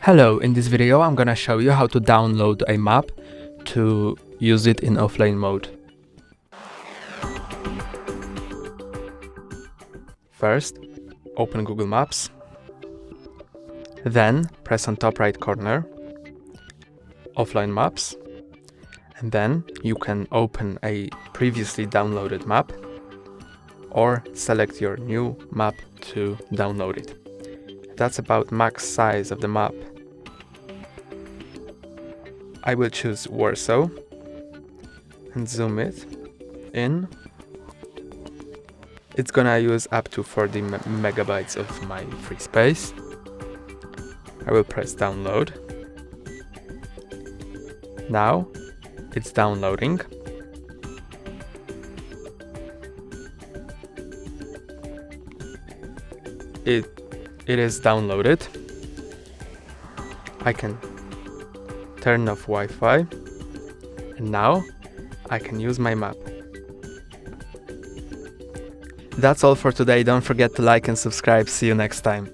Hello, in this video I'm gonna show you how to download a map to use it in offline mode. First, open Google Maps, then press on top right corner, offline maps, and then you can open a previously downloaded map or select your new map to download it. That's about max size of the map. I will choose Warsaw and zoom it in. It's gonna use up to 40 megabytes of my free space. I will press download. Now it's downloading. It is downloaded. I can turn off Wi-Fi, and now I can use my map. That's all for today. Don't forget to like and subscribe. See you next time.